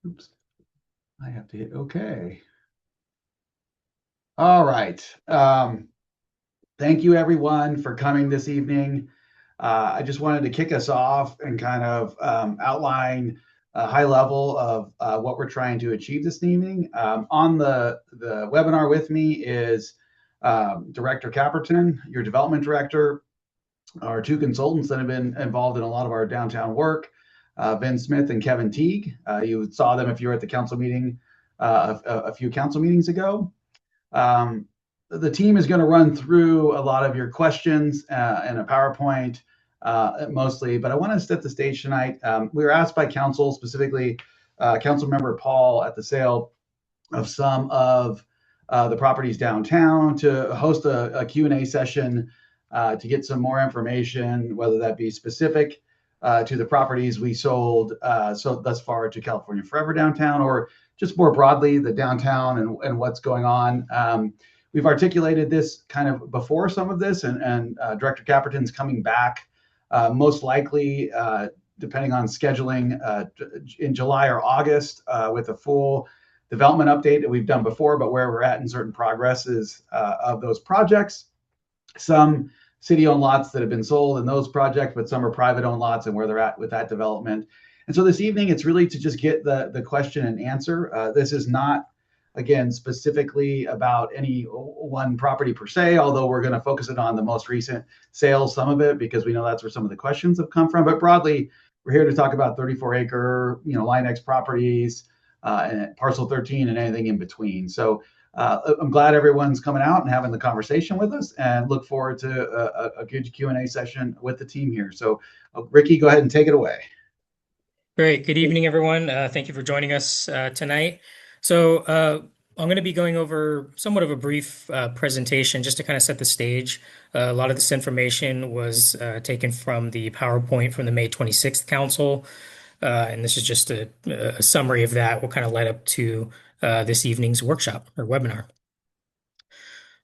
Oops, I have to hit OK. All right. Thank you, everyone, for coming this evening. I just wanted to kick us off and kind of outline a high level of what we're trying to achieve this evening. On the webinar with me is Director Caperton, your development director, our two consultants that have been involved in a lot of our downtown work, Ben Smith and Kevin Teague. You saw them if you were at the council meeting a few council meetings ago. The team is going to run through a lot of your questions in a PowerPoint mostly, but I want to set the stage tonight. We were asked by council, specifically Council Member Paul at the sale of some of the properties downtown, to host a Q&A session to get some more information, whether that be specific to the properties we sold so thus far to California Forever Downtown, or just more broadly the downtown and what's going on. We've articulated this kind of before some of this, and Director Caperton's coming back most likely, depending on scheduling, in July or August with a full development update that we've done before, but where we're at in certain progresses of those projects. Some city-owned lots that have been sold in those projects, but some are private-owned lots and where they're at with that development. And so this evening, it's really to just get the question and answer. This is not, again, specifically about any one property per se, although we're going to focus it on the most recent sales, some of it, because we know that's where some of the questions have come from. But broadly, we're here to talk about 34-acre, Line X properties, and parcel 13 and anything in between. So I'm glad everyone's coming out and having the conversation with us, and look forward to a good Q&A session with the team here. So Ricky, go ahead and take it away. Great. Good evening, everyone. Thank you for joining us tonight. So I'm going to be going over somewhat of a brief presentation just to kind of set the stage. A lot of this information was taken from the PowerPoint from the May 26th Council, and this is just a summary of that. What kind of led up to this evening's workshop or webinar.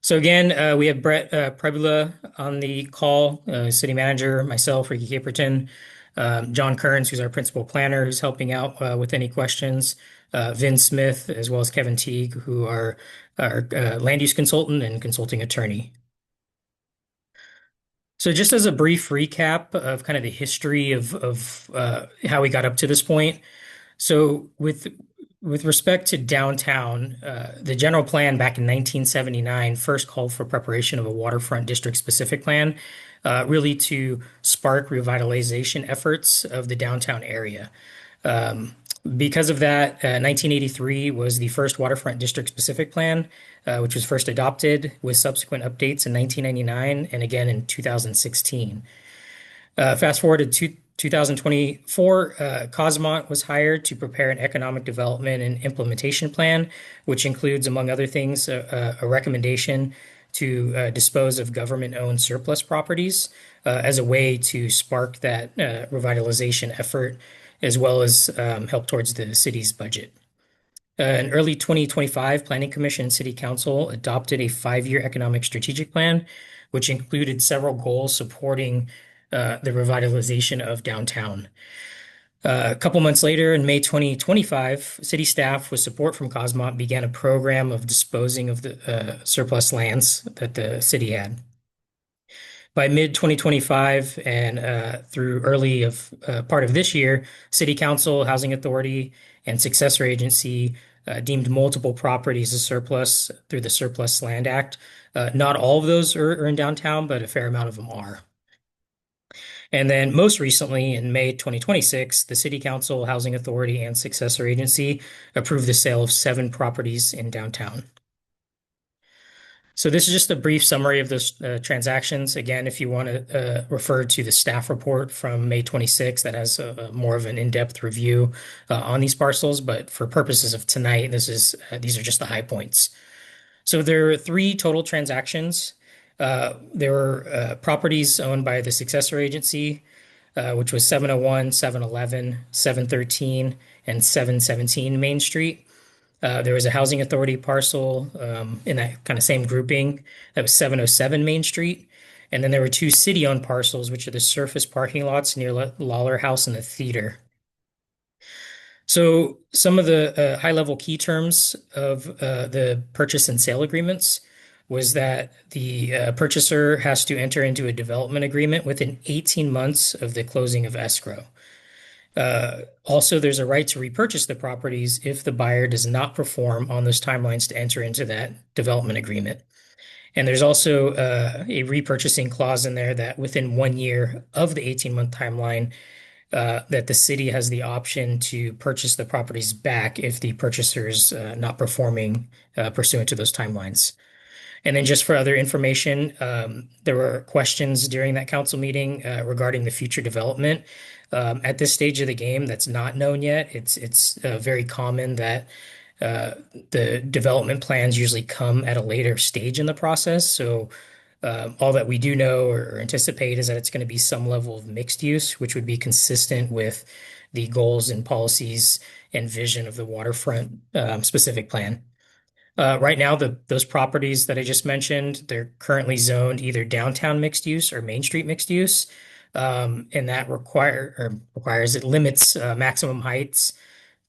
So again, we have Brett Prebula on the call, city manager, myself, Ricky Caperton, John Kearns, who's our principal planner, who's helping out with any questions, Vin Smith, as well as Kevin Teague, who are our land use consultant and consulting attorney. So just as a brief recap of kind of the history of how we got up to this point. So with respect to downtown, the general plan back in 1979 first called for preparation of a waterfront district-specific plan, really to spark revitalization efforts of the downtown area. Because of that, 1983 was the first waterfront district-specific plan, which was first adopted with subsequent updates in 1999 and again in 2016. Fast forward to 2024, Cosmont was hired to prepare an economic development and implementation plan, which includes, among other things, a recommendation to dispose of government-owned surplus properties as a way to spark that revitalization effort, as well as help towards the city's budget. In early 2025, Planning Commission and City Council adopted a 5-year economic strategic plan, which included several goals supporting the revitalization of downtown. A couple months later, in May 2025, city staff, with support from Cosmont, began a program of disposing of the surplus lands that the city had. By mid-2025 and through early of part of this year, City Council, Housing Authority, and successor agency deemed multiple properties as surplus through the Surplus Land Act. Not all of those are in downtown, but a fair amount of them are. And then most recently, in May 2026, the City Council, Housing Authority, and successor agency approved the sale of 7 properties in downtown. So this is just a brief summary of those transactions. Again, if you want to refer to the staff report from May 26, that has more of an in-depth review on these parcels. But for purposes of tonight, these are just the high points. So there are 3 total transactions. There were properties owned by the successor agency, which was 701, 711, 713, and 717 Main Street. There was a housing authority parcel in that kind of same grouping that was 707 Main Street. And then there were two city-owned parcels, which are the surface parking lots near Lawler House and the theater. So some of the high-level key terms of the purchase and sale agreements was that the purchaser has to enter into a development agreement within 18 months of the closing of escrow. Also, there's a right to repurchase the properties if the buyer does not perform on those timelines to enter into that development agreement. And there's also a repurchasing clause in there that within 1 year of the 18-month timeline, that the city has the option to purchase the properties back if the purchaser is not performing pursuant to those timelines. And then just for other information, there were questions during that council meeting regarding the future development. At this stage of the game, that's not known yet. It's very common that uh, the development plans usually come at a later stage in the process. So all that we do know or anticipate is that it's going to be some level of mixed use, which would be consistent with the goals and policies and vision of the waterfront specific plan. Right now, those properties that I just mentioned, they're currently zoned either downtown mixed use or Main Street mixed use, and that requires it limits maximum heights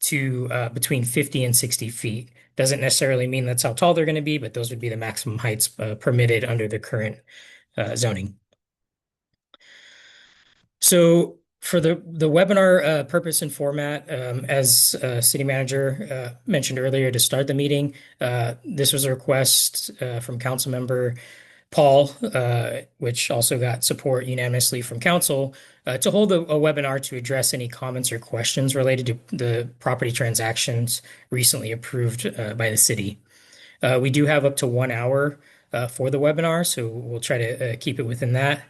to between 50 and 60 feet. Doesn't necessarily mean that's how tall they're going to be, but those would be the maximum heights permitted under the current zoning. So for the webinar purpose and format, as city manager mentioned earlier to start the meeting, this was a request from council member Paul, which also got support unanimously from council, to hold a webinar to address any comments or questions related to the property transactions recently approved by the city. We do have up to 1 hour for the webinar, so we'll try to keep it within that.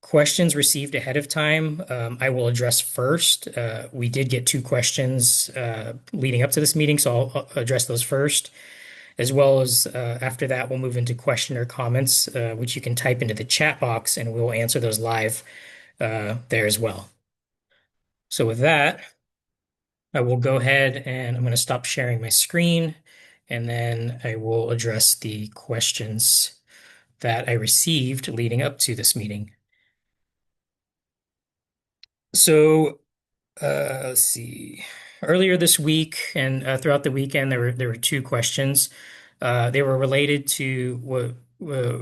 Questions received ahead of time, I will address first. We did get two questions leading up to this meeting, so I'll address those first. As well as after that, we'll move into question or comments, which you can type into the chat box, and we'll answer those live there as well. So with that, I will go ahead and I'm going to stop sharing my screen, and then I will address the questions that I received leading up to this meeting. So let's see. Earlier this week and throughout the weekend, there were two questions. They were related to what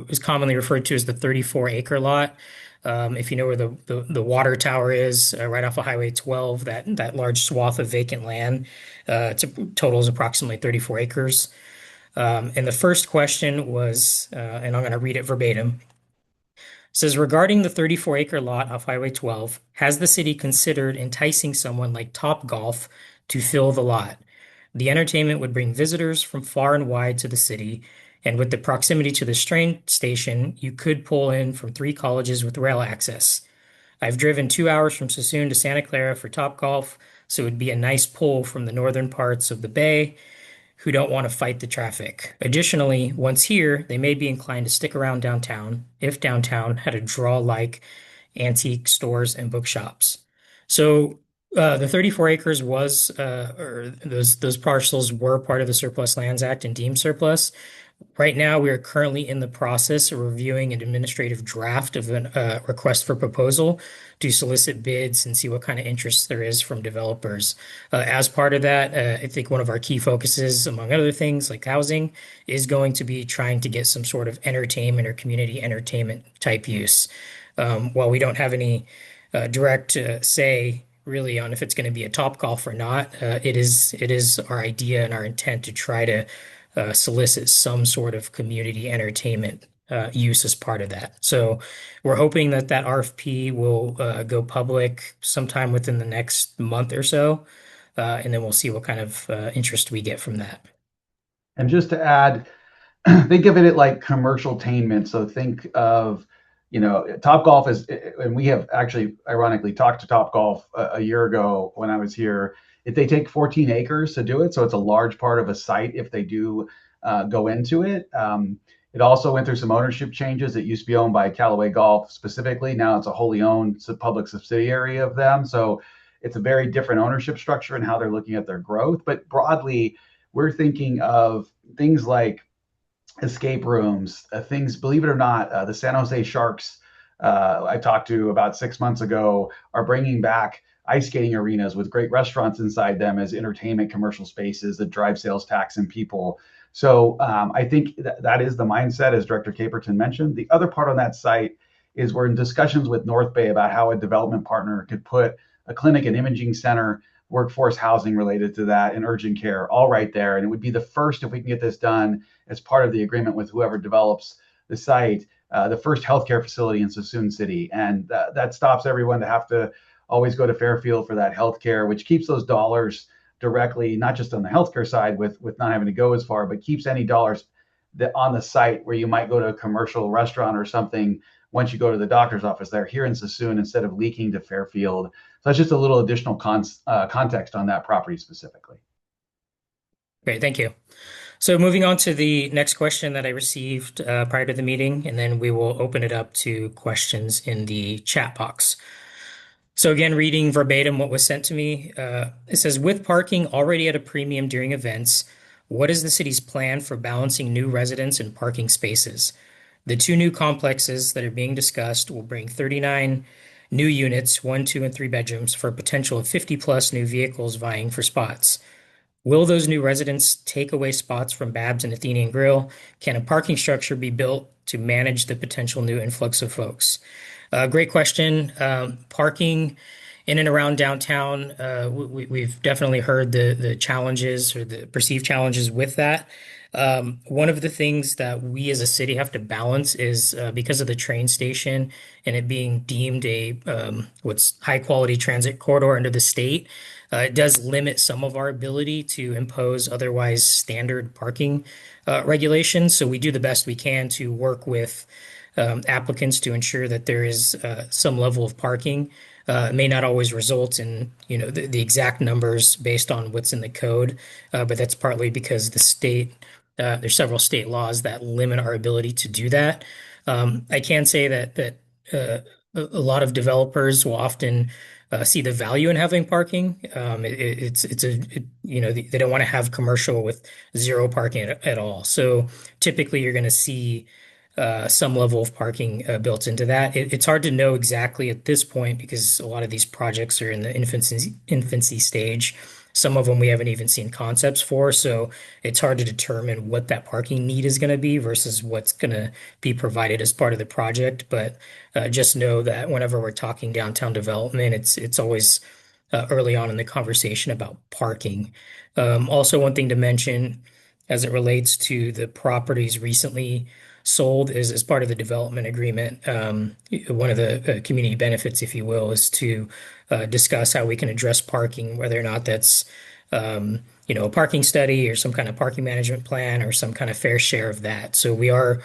is commonly referred to as the 34-acre lot. If you know where the water tower is, right off of Highway 12, that large swath of vacant land, totals approximately 34 acres. And the first question was, and I'm going to read it verbatim. Says regarding the 34-acre lot off Highway 12, has the city considered enticing someone like Topgolf to fill the lot? The entertainment would bring visitors from far and wide to the city, and with the proximity to the train station, you could pull in from 3 colleges with rail access. I've driven 2 hours from Suisun to Santa Clara for Topgolf, so it would be a nice pull from the northern parts of the bay who don't want to fight the traffic. Additionally, once here, they may be inclined to stick around downtown if downtown had a draw like antique stores and bookshops. So the 34 acres was, or those parcels were part of the Surplus Lands Act and deemed surplus. Right now, we are currently in the process of reviewing an administrative draft of a request for proposal to solicit bids and see what kind of interest there is from developers. As part of that, I think one of our key focuses, among other things like housing, is going to be trying to get some sort of entertainment or community entertainment type use. While we don't have any direct say really on if it's going to be a Topgolf or not, it is our idea and our intent to try to solicit some sort of community entertainment use as part of that. So we're hoping that RFP will go public sometime within the next month or so, and then we'll see what kind of interest we get from that. And just to add, think of it like commercial tainment. So think of, Topgolf is, and we have actually ironically talked to Topgolf a year ago when I was here. If they take 14 acres to do it, so it's a large part of a site if they do go into it. It also went through some ownership changes. It used to be owned by Callaway Golf specifically. Now it's a wholly owned public subsidiary of them. So it's a very different ownership structure and how they're looking at their growth. But broadly, we're thinking of things like escape rooms, things. Believe it or not, the San Jose Sharks, I talked to about 6 months ago, are bringing back ice skating arenas with great restaurants inside them as entertainment commercial spaces that drive sales tax and people. So I think that is the mindset, as Director Caperton mentioned. The other part on that site is we're in discussions with North Bay about how a development partner could put a clinic and imaging center, workforce housing related to that, and urgent care all right there. And it would be the first, if we can get this done as part of the agreement with whoever develops the site, the first healthcare facility in Suisun City. And that stops everyone to have to always go to Fairfield for that healthcare, which keeps those dollars directly, not just on the healthcare side with not having to go as far, but keeps any dollars that on the site where you might go to a commercial restaurant or something once you go to the doctor's office there here in Suisun instead of leaking to Fairfield. So that's just a little additional context on that property specifically. Great, thank you. So moving on to the next question that I received prior to the meeting, and then we will open it up to questions in the chat box. So again, reading verbatim what was sent to me, it says, with parking already at a premium during events, what is the city's plan for balancing new residents and parking spaces? The two new complexes that are being discussed will bring 39 new units, one, two, and three bedrooms for a potential of 50 plus new vehicles vying for spots. Will those new residents take away spots from Babs and Athenian Grill? Can a parking structure be built to manage the potential new influx of folks? Great question. Parking in and around downtown, we've definitely heard the challenges or the perceived challenges with that. One of the things that we as a city have to balance is because of the train station and it being deemed a what's high quality transit corridor under the state. It does limit some of our ability to impose otherwise standard parking regulations. So we do the best we can to work with applicants to ensure that there is some level of parking. It may not always result in, the exact numbers based on what's in the code, but that's partly because the state, there's several state laws that limit our ability to do that. I can say that a lot of developers will often see the value in having parking. They don't want to have commercial with zero parking at all. So typically, you're going to see some level of parking built into that. It's hard to know exactly at this point because a lot of these projects are in the infancy stage. Some of them we haven't even seen concepts for, so it's hard to determine what that parking need is going to be versus what's going to be provided as part of the project. But just know that whenever we're talking downtown development, it's always early on in the conversation about parking. Also, one thing to mention as it relates to the properties recently sold is as part of the development agreement. One of the community benefits, if you will, is to discuss how we can address parking, whether or not that's a parking study or some kind of parking management plan or some kind of fair share of that. So we are,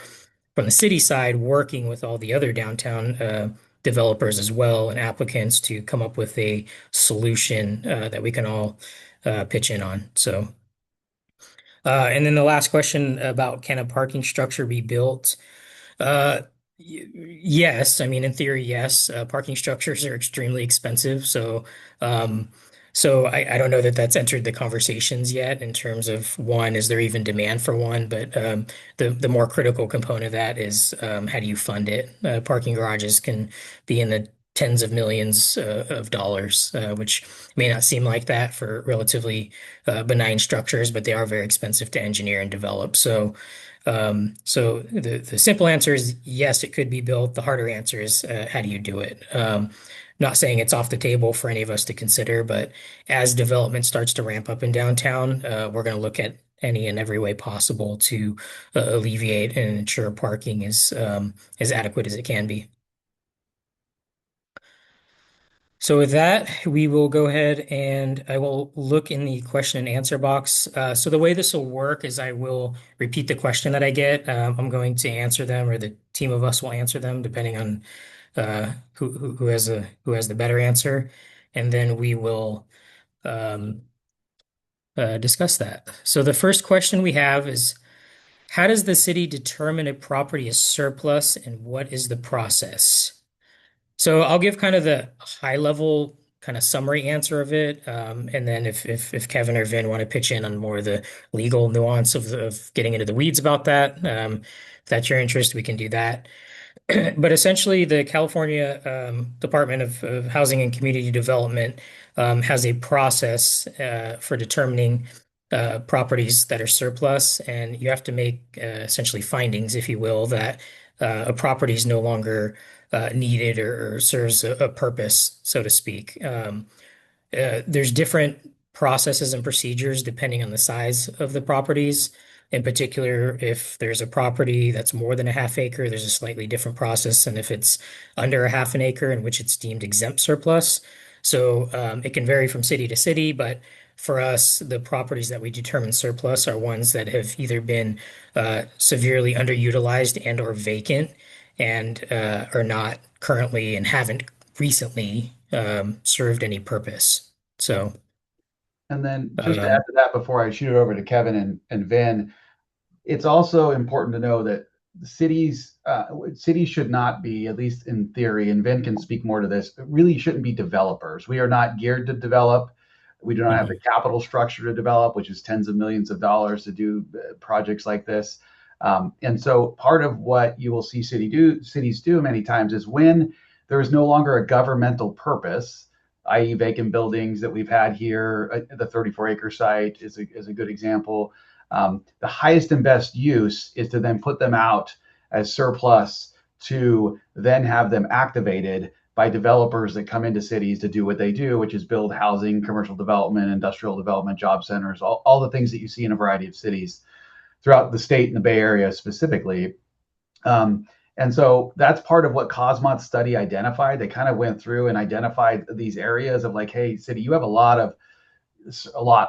from the city side, working with all the other downtown developers as well and applicants to come up with a solution that we can all pitch in on. So. And then the last question about can a parking structure be built? Uh, yes, I mean, in theory, yes. Parking structures are extremely expensive, so I don't know that that's entered the conversations yet in terms of one, is there even demand for one? But the more critical component of that is how do you fund it? Parking garages can be in the tens of millions of dollars, which may not seem like that for relatively benign structures, but they are very expensive to engineer and develop. So the simple answer is yes, it could be built. The harder answer is how do you do it? Not saying it's off the table for any of us to consider, but as development starts to ramp up in downtown, we're going to look at any and every way possible to alleviate and ensure parking is as adequate as it can be. So with that, we will go ahead and I will look in the question and answer box. So the way this will work is I will repeat the question that I get. I'm going to answer them, or the team of us will answer them, depending on who has the better answer, and then we will um, discuss that. So the first question we have is, how does the city determine a property is surplus, and what is the process? So I'll give kind of the high level kind of summary answer of it. And then if Kevin or Vin want to pitch in on more of the legal nuance of getting into the weeds about that, if that's your interest, we can do that. But essentially, the California Department of Housing and Community Development has a process for determining properties that are surplus, and you have to make essentially findings, if you will, that a property is no longer needed or serves a purpose, so to speak. There's different processes and procedures depending on the size of the properties. In particular, if there's a property that's more than a half acre, there's a slightly different process than if it's under a half an acre, in which it's deemed exempt surplus. So it can vary from city to city, but for us, the properties that we determine surplus are ones that have either been severely underutilized and or vacant and are not currently and haven't recently served any purpose. So, And then just to add um, to that before I shoot it over to Kevin and Vin, it's also important to know that cities should not be, at least in theory, and Vin can speak more to this, really shouldn't be developers. We are not geared to develop. We do not have the mhm. capital structure to develop, which is tens of millions of dollars to do projects like this. And so part of what you will see cities do many times is when there is no longer a governmental purpose, i.e. vacant buildings that we've had here, the 34-acre site is a good example. The highest and best use is to then put them out as surplus to then have them activated by developers that come into cities to do what they do, which is build housing, commercial development, industrial development, job centers, all the things that you see in a variety of cities throughout the state and the Bay Area specifically. Um, and so that's part of what Cosmont's study identified. They kind of went through and identified these areas of like, hey, city, you have a lot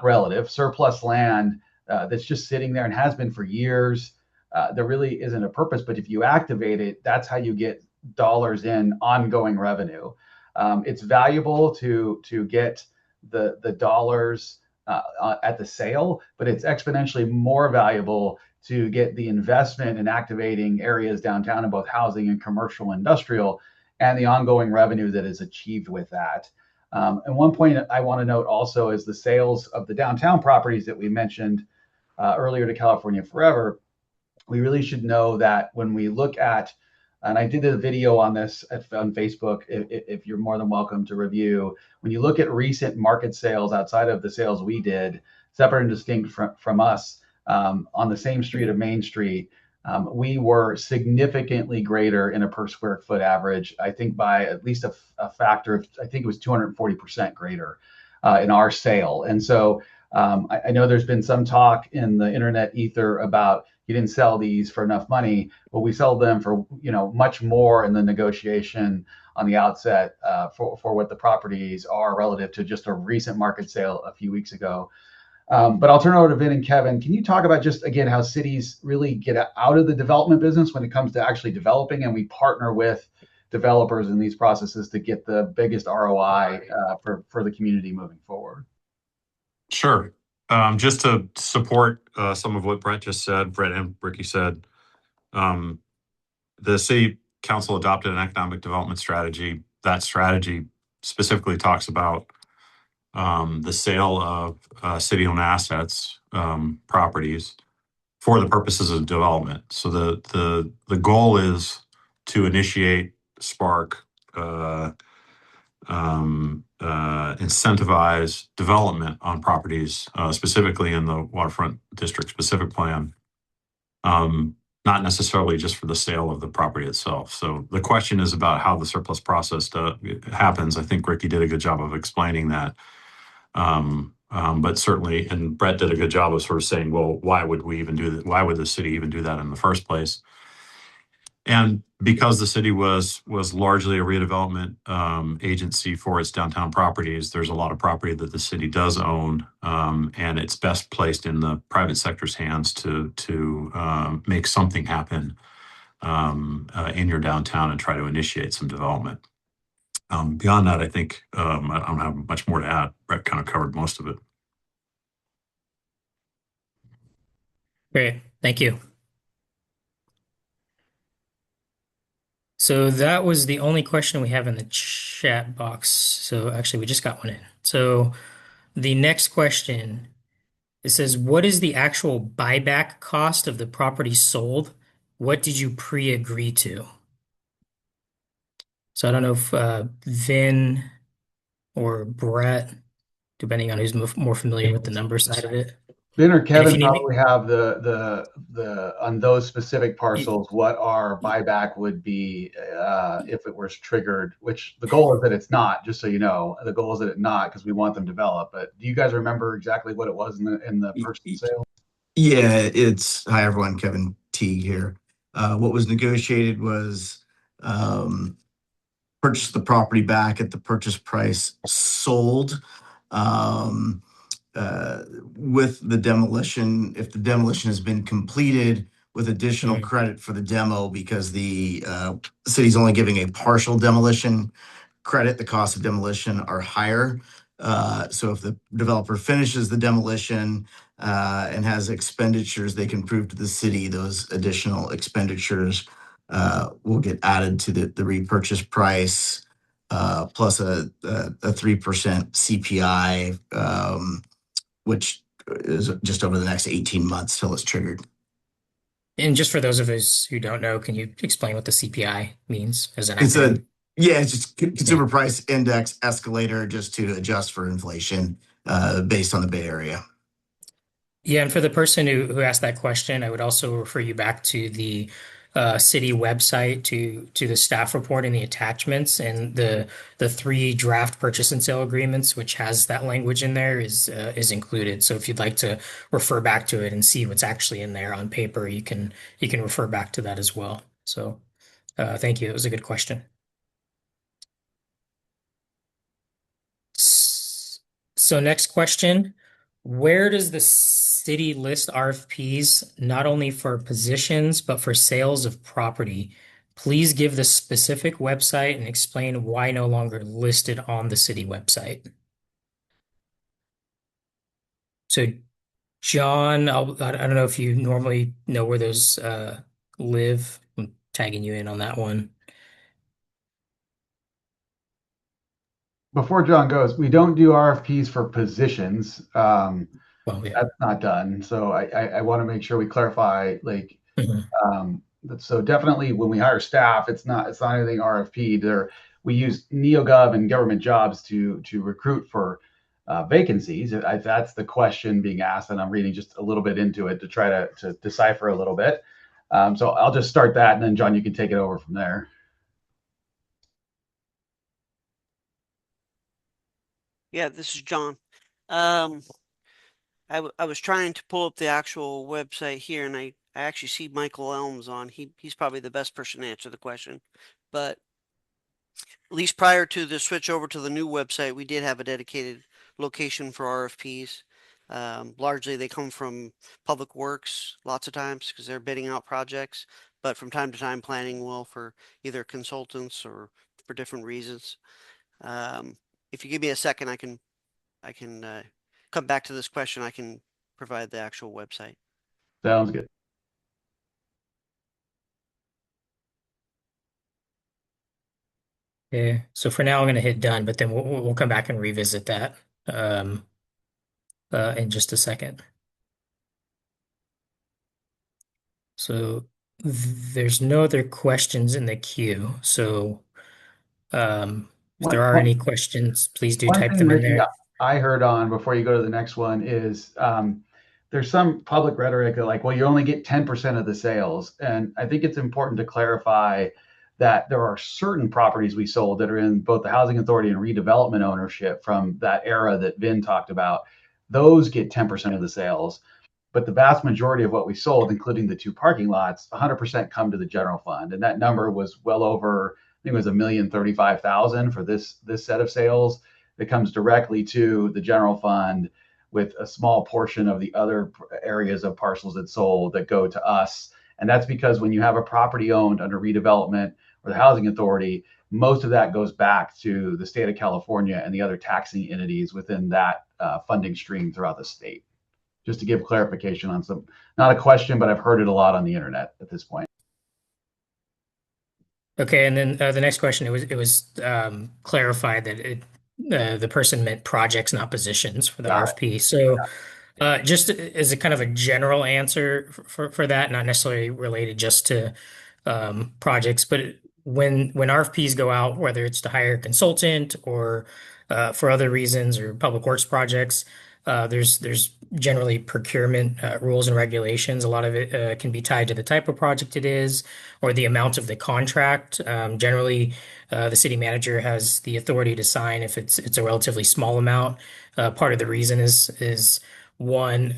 relative surplus land that's just sitting there and has been for years. There really isn't a purpose, but if you activate it, that's how you get dollars in ongoing revenue. It's valuable to get the dollars at the sale, but it's exponentially more valuable to get the investment in activating areas downtown in both housing and commercial and industrial, and the ongoing revenue that is achieved with that. And one point I want to note also is the sales of the downtown properties that we mentioned earlier to California Forever. We really should know that when we look at, and I did a video on this on Facebook, if you're more than welcome to review, when you look at recent market sales outside of the sales we did, separate and distinct from us, on the same street of Main Street, we were significantly greater in a per square foot average, I think by at least a factor of, I think it was 240% greater in our sale. And so I know there's been some talk in the internet ether about you didn't sell these for enough money, but we sold them for much more in the negotiation on the outset for what the properties are relative to just a recent market sale a few weeks ago. But I'll turn it over to Vin and Kevin. Can you talk about just again how cities really get out of the development business when it comes to actually developing, and we partner with developers in these processes to get the biggest ROI for the community moving forward? Sure. Just to support some of what Brett and Ricky said, um, the city council adopted an economic development strategy. That strategy specifically talks about the sale of city-owned assets, properties, for the purposes of development. So the goal is to initiate, spark, incentivize development on properties, specifically in the waterfront district specific plan, not necessarily just for the sale of the property itself. So the question is about how the surplus process happens. I think Ricky did a good job of explaining that. But certainly, and Brett did a good job of sort of saying, well, why would we even do that? Why would the city even do that in the first place? And because the city was largely a redevelopment agency for its downtown properties, there's a lot of property that the city does own, and it's best placed in the private sector's hands to make something happen in your downtown and try to initiate some development. Beyond that, I think I don't have much more to add. Brett kind of covered most of it. Great. Thank you. So that was the only question we have in the chat box. So actually, we just got one in. So the next question, it says, what is the actual buyback cost of the property sold? What did you pre-agree to? So I don't know if Vin or Brett, depending on who's more familiar with the number side of it. Ben or And if Kevin you need me, probably have the on those specific y- parcels what our y- buyback would be if it was triggered. Which the goal is that it's not. Just so you know, the goal is that it not because we want them developed. But do you guys remember exactly what it was in the Y- person y- sale? Yeah, it's hi everyone, Kevin Teague here. What was negotiated was um, purchase the property back at the purchase price sold. Um, uh, with the demolition, if the demolition has been completed, with additional mm, credit for the demo because the city's only giving a partial demolition credit, the cost of demolition are higher. So if the developer finishes the demolition and has expenditures, they can prove to the city those additional expenditures will get added to the repurchase price, plus a 3% CPI, which is just over the next 18 months till it's triggered. and just for those of us who don't know, can you explain what the CPI means as an It's a acronym? Yeah, it's just Yeah. consumer price index escalator just to adjust for inflation based on the Bay Area. Yeah, and for the person who asked that question, I would also refer you back to the city website to the staff report and the attachments and the three draft purchase and sale agreements, which has that language in there, is included. So if you'd like to refer back to it and see what's actually in there on paper, you can refer back to that as well. So thank you. It was a good question. So next question, where does the city list RFPs not only for positions, but for sales of property? Please give the specific website and explain why no longer listed on the city website. So John, I don't know if you normally know where those live. I'm tagging you in on that one. Before John goes, we don't do RFPs for positions. Well, yeah. That's not done. So I want to make sure we clarify like Mhm. so definitely when we hire staff, it's not anything RFP. There we use NeoGov and government jobs to recruit for vacancies. That's the question being asked, and I'm reading just a little bit into it to try to decipher a little bit. So I'll just start that, and then John, you can take it over from there. Yeah, this is John. Um, I was trying to pull up the actual website here, and I actually see Michael Elms on. He's probably the best person to answer the question. But at least prior to the switch over to the new website, we did have a dedicated location for RFPs. Largely, they come from Public Works lots of times because they're bidding out projects. But from time to time, planning will for either consultants or for different reasons. If you give me a second, I can come back to this question. I can provide the actual website. Sounds good. Yeah. So for now, I'm going to hit done, but then we'll come back and revisit that um, in just a second. So there's no other questions in the queue. So if there One, are one, any questions, please do One type thing, them in Ricky, there. I heard on before you go to the next one is there's some public rhetoric that like, well, you only get 10% of the sales. And I think it's important to clarify that there are certain properties we sold that are in both the housing authority and redevelopment ownership from that era that Vin talked about. Those get 10% of the sales. But the vast majority of what we sold, including the two parking lots, 100% come to the general fund. And that number was well over, I think it was 1,035,000 for this set of sales that comes directly to the general fund with a small portion of the other areas of parcels that sold that go to us. And that's because when you have a property owned under redevelopment or the housing authority, most of that goes back to the state of California and the other taxing entities within that funding stream throughout the state. Just to give clarification on some, not a question, but I've heard it a lot on the internet at this point. Okay, and then the next question, it was clarified that the person meant projects, not positions for the Got it. RFP. So just as a kind of a general answer for that, not necessarily related just to projects, but when RFPs go out, whether it's to hire a consultant or for other reasons or public works projects, there's generally procurement rules and regulations. A lot of it can be tied to the type of project it is or the amount of the contract. Generally, the city manager has the authority to sign if it's a relatively small amount. Part of the reason is one,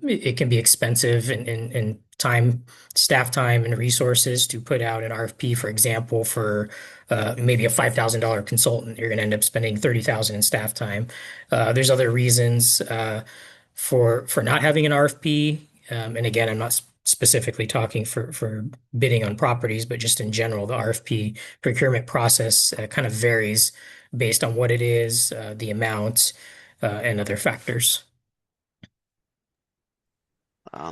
it can be expensive in time, staff time, and resources to put out an RFP, for example, for maybe a $5,000 consultant. You're going to end up spending $30,000 in staff time. There's other reasons for not having an RFP. And again, I'm not specifically talking for bidding on properties, but just in general, the RFP procurement process kind of varies based on what it is, the amount, and other factors.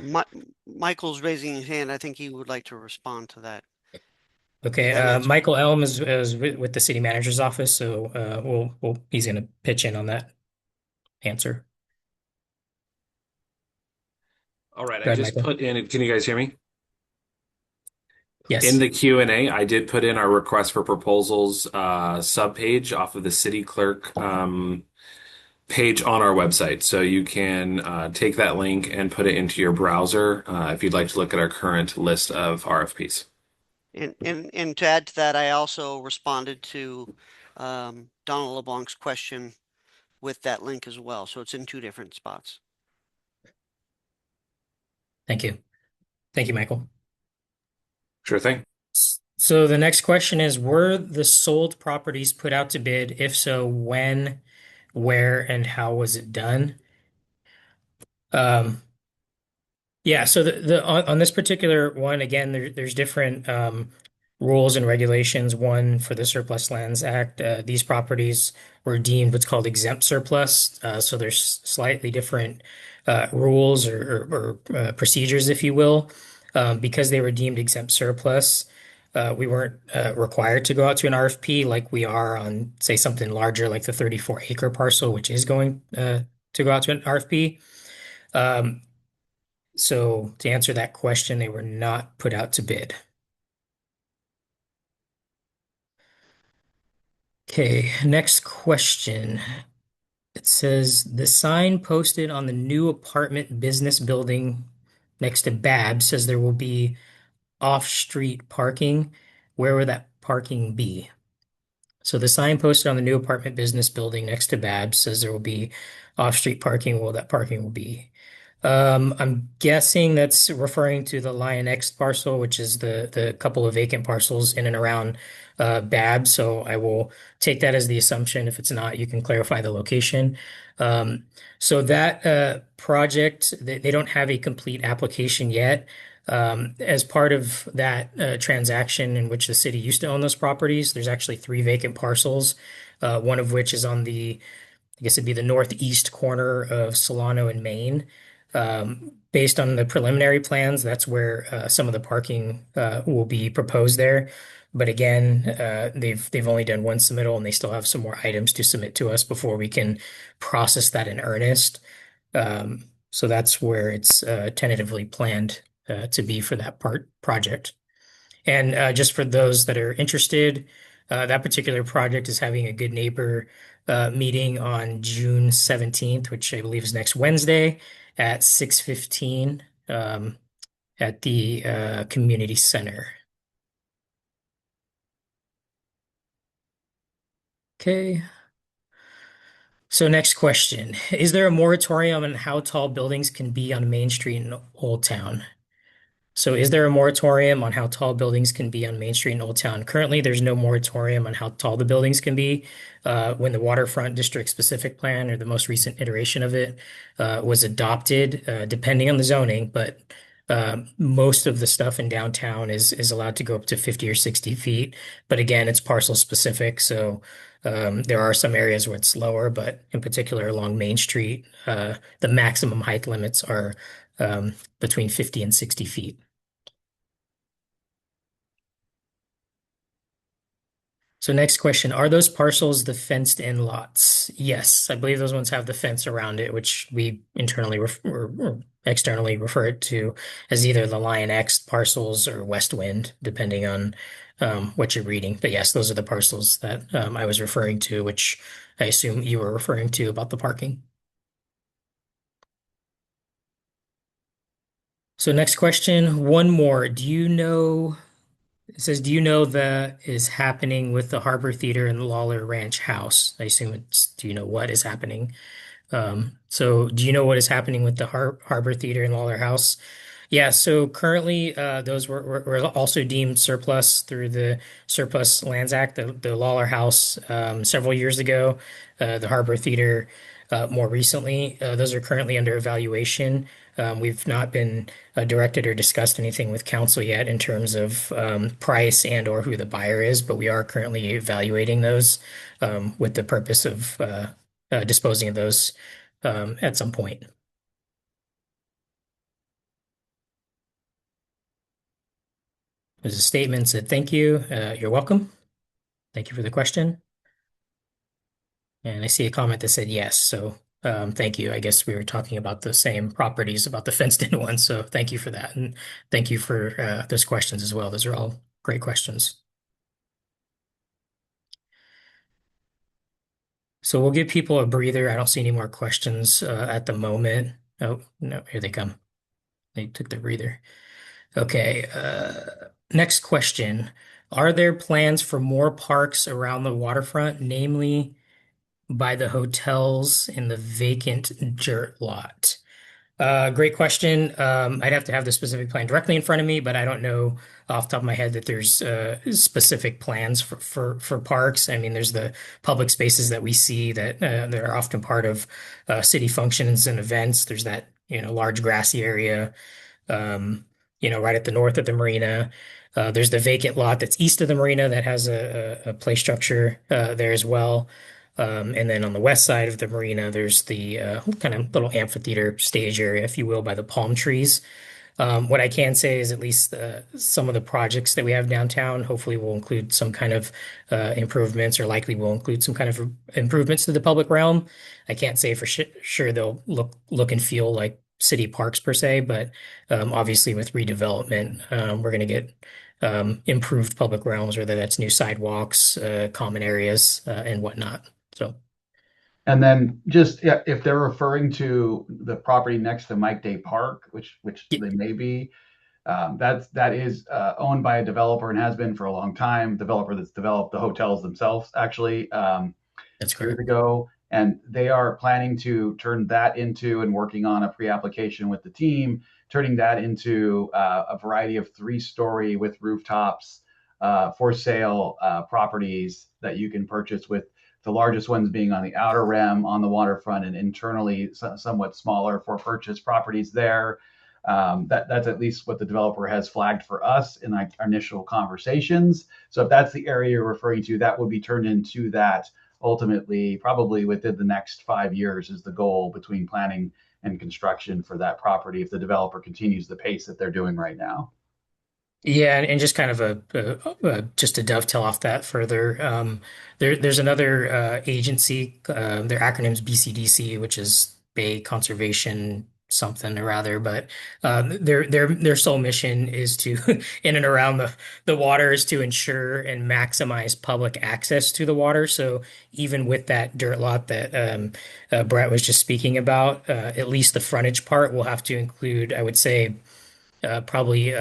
Mi Michael's raising his hand. I think he would like to respond to that. To Okay, that answer. Michael Elm is with the city manager's office, so he's going to pitch in on that answer. All right, Go I ahead, just Michael. put in, can you guys hear me? In Yes. the Q&A, I did put in our request for proposals subpage off of the city clerk page on our website. So you can take that link and put it into your browser if you'd like to look at our current list of RFPs. And to add to that, I also responded to Donald LeBlanc's question with that link as well. So it's in two different spots. Thank you. Thank you, Michael. Sure thing. So the next question is, were the sold properties put out to bid? If so, when, where, and how was it done? Um, Yeah, so on this particular one, again, there's different rules and regulations. One for the Surplus Lands Act, these properties were deemed what's called exempt surplus. So there's slightly different rules or procedures, if you will. Because they were deemed exempt surplus, we weren't required to go out to an RFP like we are on, say, something larger like the 34-acre parcel, which is going to go out to an RFP. So to answer that question, they were not put out to bid. Okay, next question. It says the sign posted on the new apartment business building next to Bab says there will be off-street parking. Where will that parking be? So the sign posted on the new apartment business building next to Bab says there will be off-street parking. Where that parking will be? I'm guessing that's referring to the Lion X parcel, which is the couple of vacant parcels in and around Bab. So I will take that as the assumption. If it's not, you can clarify the location. Um, so that project, they don't have a complete application yet. As part of that transaction in which the city used to own those properties, there's actually three vacant parcels, one of which is on I guess it'd be the northeast corner of Solano and Maine. Based on the preliminary plans, that's where some of the parking will be proposed there. But again, they've only done one submittal and they still have some more items to submit to us before we can process that in earnest. So that's where it's tentatively planned to be for that project. And just for those that are interested, that particular project is having a good neighbor meeting on June 17th, which I believe is next Wednesday at 6:15 at the community center. Okay. So next question. Is there a moratorium on how tall buildings can be on Main Street in Old Town? So is there a moratorium on how tall buildings can be on Main Street in Old Town? Currently, there's no moratorium on how tall the buildings can be. When the waterfront district specific plan or the most recent iteration of it was adopted, depending on the zoning, but most of the stuff in downtown is allowed to go up to 50 or 60 feet. But again, it's parcel specific. So there are some areas where it's lower, but in particular along Main Street, the maximum height limits are between 50 and 60 feet. So next question, are those parcels the fenced in lots? Yes, I believe those ones have the fence around it, which we internally or externally refer it to as either the Lion X parcels or West Wind, depending on what you're reading. But yes, those are the parcels that I was referring to, which I assume you were referring to about the parking. So next question, one more. It says, do you know that is happening with the Harbor Theater and Lawler Ranch House? I assume it's, do you know what is happening? So do you know what is happening with the Harbor Theater and Lawler House? Yeah, so currently those were also deemed surplus through the Surplus Lands Act, the Lawler House several years ago, the Harbor Theater more recently. Those are currently under evaluation. We've not been directed or discussed anything with council yet in terms of price and or who the buyer is, but we are currently evaluating those with the purpose of disposing of those at some point. There's a statement that said, thank you. You're welcome. Thank you for the question. And I see a comment that said yes. So thank you. I guess we were talking about the same properties, about the fenced in ones. So thank you for that. And thank you for those questions as well. Those are all great questions. So we'll give people a breather. I don't see any more questions at the moment. Oh, no, here they come. They took their breather. Okay. Next question. Are there plans for more parks around the waterfront, namely by the hotels in the vacant dirt lot? Great question. I'd have to have the specific plan directly in front of me, but I don't know off the top of my head that there's specific plans for parks. I mean, there's the public spaces that we see that are often part of city functions and events. There's that, large grassy area right at the north of the marina. There's the vacant lot that's east of the marina that has a play structure there as well. And then on the west side of the marina, there's the kind of little amphitheater stage area, if you will, by the palm trees. What I can say is at least some of the projects that we have downtown hopefully will include some kind of improvements or likely will include some kind of improvements to the public realm. I can't say for sure they'll look and feel like city parks per se, but obviously with redevelopment, we're going to get improved public realms, whether that's new sidewalks, common areas, and whatnot. So. And then just yeah, if they're referring to the property next to Mike Day Park, which Yeah, they may be, that is owned by a developer and has been for a long time. Developer that's developed the hotels themselves, actually, that's years correct. ago, and they are planning to turn that into and working on a pre-application with the team, turning that into a variety of three-story with rooftops for sale properties that you can purchase with the largest ones being on the outer rim on the waterfront and internally somewhat smaller for purchase properties there. That's at least what the developer has flagged for us in our initial conversations. So if that's the area you're referring to, that would be turned into that ultimately, probably within the next 5 years is the goal between planning and construction for that property if the developer continues the pace that they're doing right now. Yeah, and just kind of just to dovetail off that further, there's another agency. Their acronym's BCDC, which is Bay Conservation something or other. But their sole mission is to, in and around the water, is to ensure and maximize public access to the water. So even with that dirt lot that Brett was just speaking about, at least the frontage part will have to include, I would say probably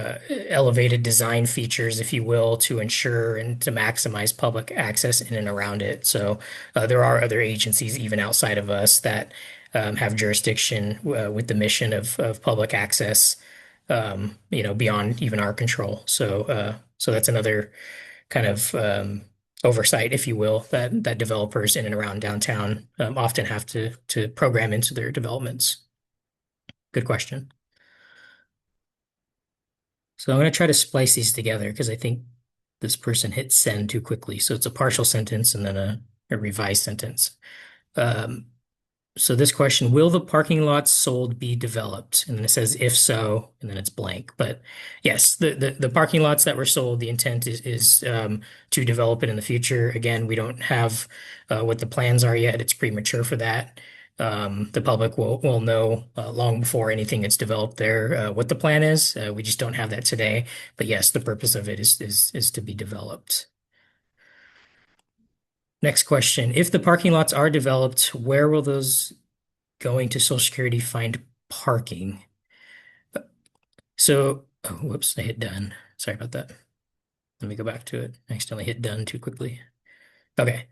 elevated design features, if you will, to ensure and to maximize public access in and around it. So there are other agencies, even outside of us, that have jurisdiction with the mission of public access, beyond even our control. So that's another kind of oversight, if you will, that developers in and around downtown often have to program into their developments. Good question. So I'm going to try to splice these together because I think this person hit send too quickly. So it's a partial sentence and then a revised sentence. Um, So this question, will the parking lots sold be developed? And then it says if so, and then it's blank. But yes, the parking lots that were sold, the intent is to develop it in the future. Again, we don't have what the plans are yet. It's premature for that. The public will know long before anything gets developed there what the plan is. We just don't have that today. But yes, the purpose of it is to be developed. Next question. If the parking lots are developed, where will those going to Social Security find parking? So, oh, whoops, I hit done. Sorry about that. Let me go back to it. I accidentally hit done too quickly. Okay.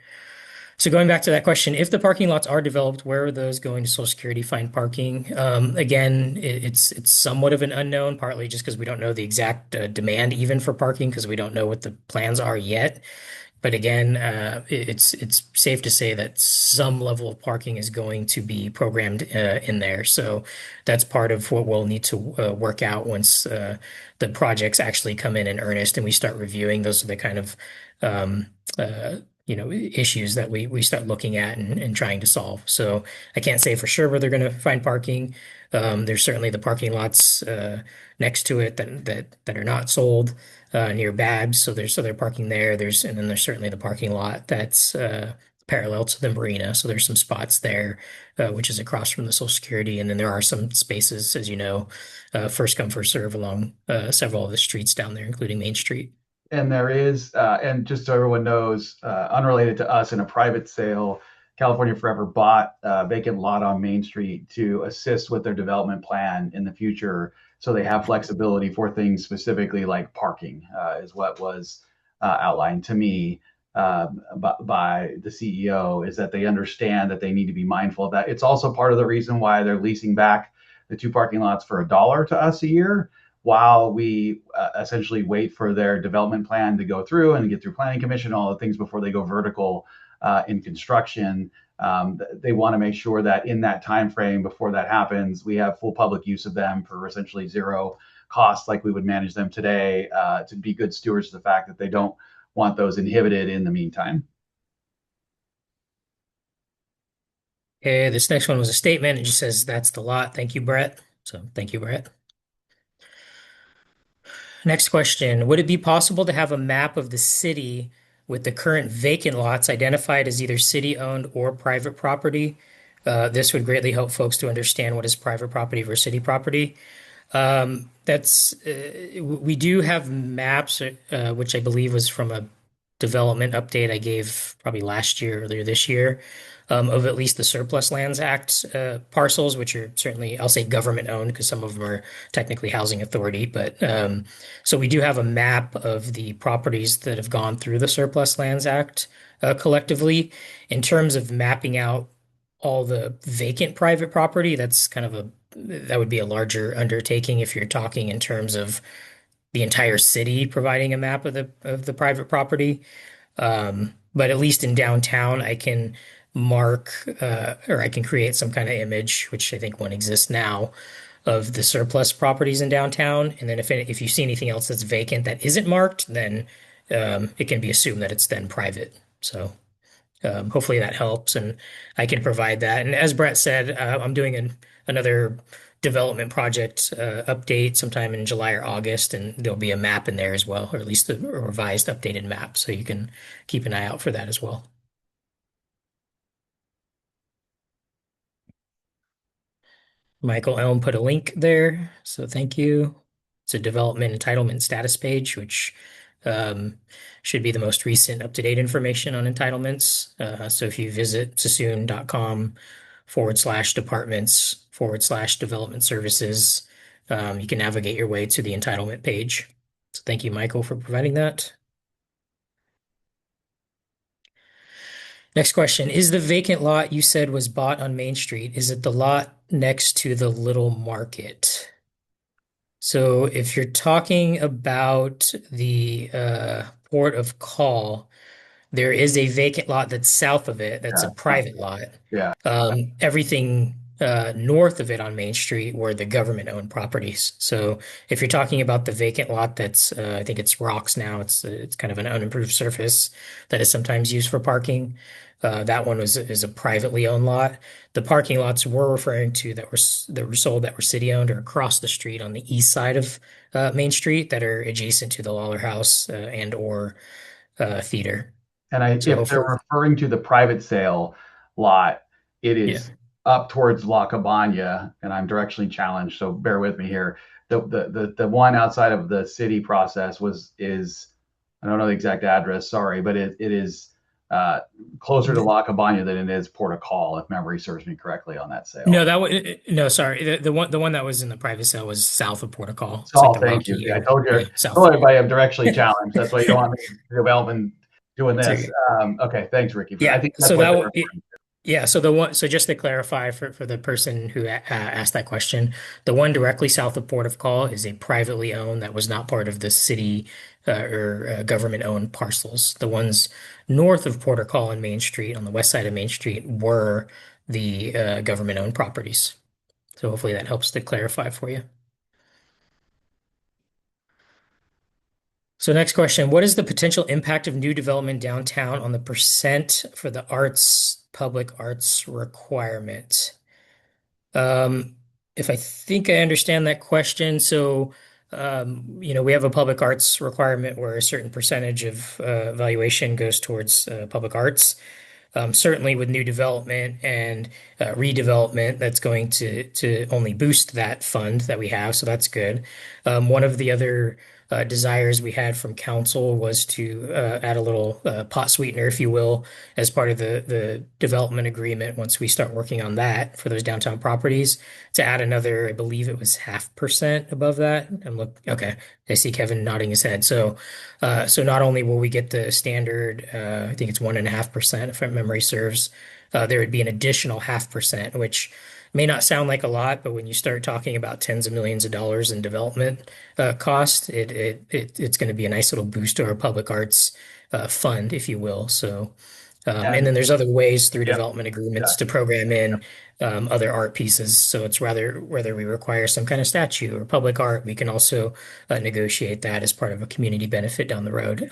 So going back to that question, if the parking lots are developed, where are those going to Social Security find parking? Again, it's somewhat of an unknown, partly just because we don't know the exact demand even for parking because we don't know what the plans are yet. But again, it's safe to say that some level of parking is going to be programmed in there. So that's part of what we'll need to work out once the projects actually come in earnest and we start reviewing. Those are the kind of um, issues that we start looking at and trying to solve. So I can't say for sure where they're going to find parking. There's certainly the parking lots next to it that are not sold near Babs. So they're parking there. And then there's certainly the parking lot that's parallel to the marina. So there's some spots there, which is across from the Social Security. And then there are some spaces, as you know, first come, first serve along several of the streets down there, including Main Street. And there is, and just so everyone knows, unrelated to us, in a private sale, California Forever bought a vacant lot on Main Street to assist with their development plan in the future. So they have flexibility for things specifically like parking, is what was outlined to me by the CEO, is that they understand that they need to be mindful of that. It's also part of the reason why they're leasing back the two parking lots for $1 to us a year while we essentially wait for their development plan to go through and get through planning commission, all the things before they go vertical in construction. They want to make sure that in that time frame before that happens, we have full public use of them for essentially zero cost, like we would manage them today, to be good stewards of the fact that they don't want those inhibited in the meantime. Okay, this next one was a statement. It just says that's the lot. Thank you, Brett. So thank you, Brett. Next question. Would it be possible to have a map of the city with the current vacant lots identified as either city-owned or private property? This would greatly help folks to understand what is private property versus city property. We do have maps, which I believe was from a development update I gave probably last year, earlier this year, of at least the Surplus Lands Act parcels, which are certainly, I'll say government owned because some of them are technically housing authority. But so we do have a map of the properties that have gone through the Surplus Lands Act collectively. In terms of mapping out all the vacant private property, that would be a larger undertaking if you're talking in terms of the entire city providing a map of the private property. But at least in downtown, I can mark or I can create some kind of image, which I think one exists now, of the surplus properties in downtown. And then if you see anything else that's vacant that isn't marked, then it can be assumed that it's then private. So hopefully that helps, and I can provide that. And as Brett said, I'm doing another development project update sometime in July or August, and there'll be a map in there as well, or at least a revised, updated map. So you can keep an eye out for that as well. Michael Elm put a link there, so thank you. It's a development entitlement status page, which should be the most recent up-to-date information on entitlements. So if you visit suisun.com/departments/development services, you can navigate your way to the entitlement page. So thank you, Michael, for providing that. Next question. Is the vacant lot you said was bought on Main Street, is it the lot next to the Little Market? So if you're talking about the port of call, there is a vacant lot that's south of it. That's a private lot. Yeah. Everything north of it on Main Street were the government-owned properties. So if you're talking about the vacant lot that's, I think it's rocks now, it's kind of an unimproved surface that is sometimes used for parking. That one is a privately owned lot. The parking lots we're referring to that were sold that were city-owned are across the street on the east side of Main Street that are adjacent to the Lawler House and or theater. And So if they're hopefully, referring to the private sale lot, it yeah. is up towards La Cabana, and I'm directionally challenged, so bear with me here. The one outside of the city process is I don't know the exact address, sorry, but it is uh, closer to La Cabana than it is Port Call, if memory serves me correctly on that No, sale. that was no, sorry. The one that was in the private sale was south of Protocol. It's like Saul, the thank you. Rocky See, I area. told you, Yeah, south. told everybody I'm directionally challenged. That's why you don't want me development doing So this. Okay, thanks, Ricky. For I yeah, think that's so what that they're w- referring. yeah, so the one so just to clarify for the person who asked that question, the one directly south of Port of Call is a privately owned that was not part of the city or government owned parcels. The ones north of Port of Call and Main Street on the west side of Main Street were the government owned properties. So hopefully that helps to clarify for you. So next question, what is the potential impact of new development downtown on the percent for the arts, public arts requirement? Um, if I think I understand that question, so we have a public arts requirement where a certain percentage of valuation goes towards public arts. Certainly with new development and redevelopment, that's going to only boost that fund that we have, so that's good. One of the other desires we had from council was to add a little pot sweetener, if you will, as part of the development agreement once we start working on that for those downtown properties, to add another, I believe it was 0.5% above that. Okay, I see Kevin nodding his head. So not only will we get the standard, I think it's 1.5%, if my memory serves, there would be an additional 0.5%, which may not sound like a lot, but when you start talking about tens of millions of dollars in development cost, it's going to be a nice little boost to our public arts fund, if you will. So, and And then there's other ways through yep, development agreements to gotcha. program in other art pieces. So it's rather whether we require some kind of statue or public art, we can also negotiate that as part of a community benefit down the road,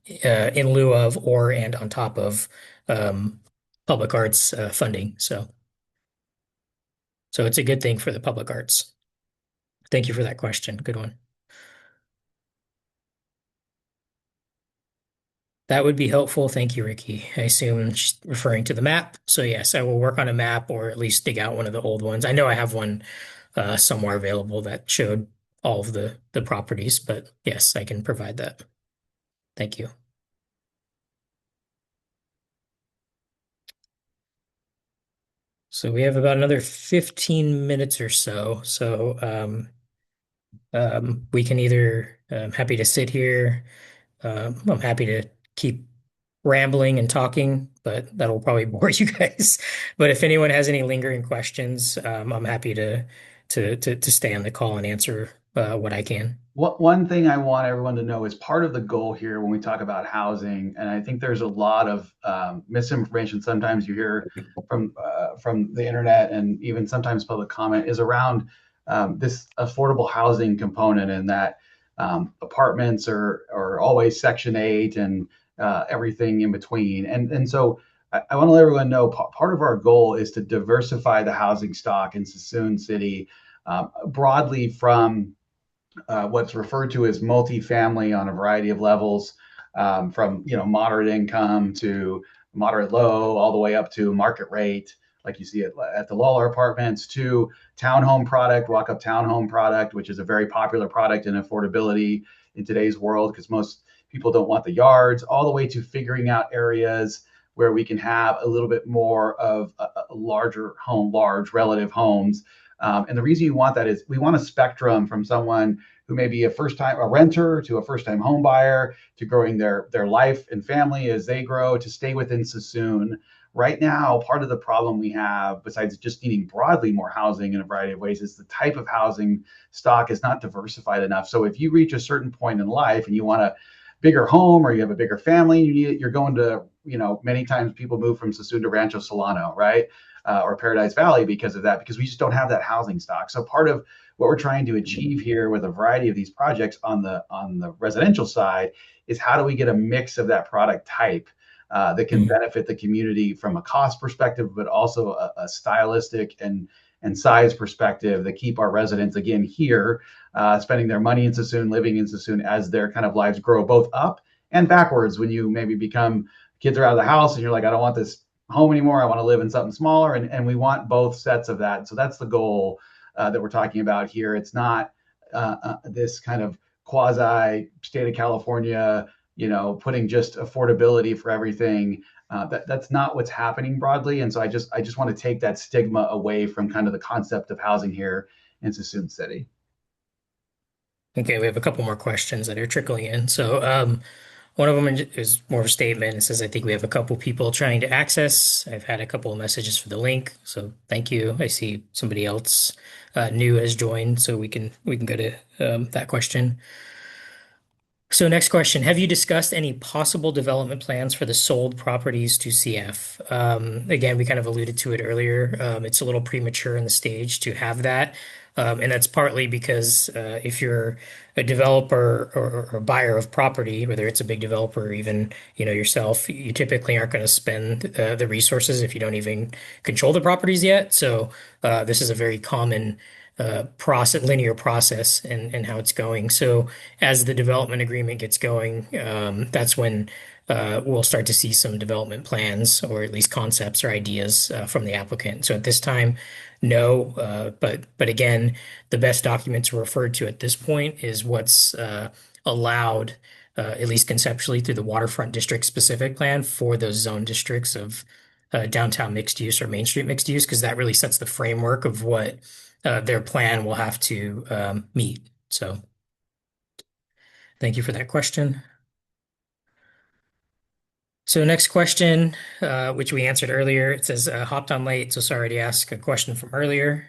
in lieu of or and on top of um, public arts funding. So it's a good thing for the public arts. Thank you for that question. Good one. That would be helpful. Thank you, Ricky. I assume she's referring to the map. So yes, I will work on a map or at least dig out one of the old ones. I know I have one somewhere available that showed all of the properties, but yes, I can provide that. Thank you. So we have about another 15 minutes or so. So we can either, I'm happy to sit here. I'm happy to keep rambling and talking, but that'll probably bore you guys. But if anyone has any lingering questions, I'm happy to stay on the call and answer what I can. One thing I want everyone to know is part of the goal here when we talk about housing, and I think there's a lot of misinformation sometimes you hear from the internet and even sometimes public comment is around this affordable housing component, and that apartments are always Section 8 and everything in between. And so I want to let everyone know part of our goal is to diversify the housing stock in Suisun City broadly from what's referred to as multifamily on a variety of levels, from moderate income to moderate low, all the way up to market rate, like you see at the Lawler Apartments, to townhome product, walk-up townhome product, which is a very popular product in affordability in today's world because most people don't want the yards, all the way to figuring out areas where we can have a little bit more of a larger home, large relative homes. And the reason you want that is we want a spectrum from someone who may be a renter to a first time home buyer to growing their life and family as they grow to stay within Suisun. Right now, part of the problem we have, besides just needing broadly more housing in a variety of ways, is the type of housing stock is not diversified enough. So if you reach a certain point in life and you want a bigger home or you have a bigger family, you're going to, many times people move from Suisun to Rancho Solano, right? or Paradise Valley because of that, because we just don't have that housing stock. So part of what we're trying to achieve here with a variety of these projects on the residential side is how do we get a mix of that product type that can benefit the community from a cost perspective, but also a stylistic and size perspective that keep our residents again here, spending their money in Suisun, living in Suisun as their kind of lives grow both up and backwards. When you maybe become kids are out of the house and you're like, I don't want this home anymore. I want to live in something smaller, and we want both sets of that. So that's the goal that we're talking about here. It's not this kind of quasi state of California, putting just affordability for everything. That's not what's happening broadly. And so I just want to take that stigma away from kind of the concept of housing here in Suisun City. Okay, we have a couple more questions that are trickling in. So, one of them is more of a statement. It says, I think we have a couple people trying to access. I've had a couple of messages for the link, so thank you. I see somebody else new has joined, so we can go to that question. So next question, have you discussed any possible development plans for the sold properties to CF? Again, we kind of alluded to it earlier. It's a little premature in the stage to have that. And that's partly because if you're a developer or buyer of property, whether it's a big developer or even yourself, you typically aren't going to spend the resources if you don't even control the properties yet. So this is a very common linear process and how it's going. So as the development agreement gets going, that's when we'll start to see some development plans or at least concepts or ideas from the applicant. So at this time, no, but again, the best documents referred to at this point is what's allowed, at least conceptually, through the waterfront district specific plan for those zone districts of downtown mixed use or Main Street mixed use, because that really sets the framework of what their plan will have to meet. So thank you for that question. So next question, which we answered earlier, it says, hopped on late, so sorry to ask a question from earlier,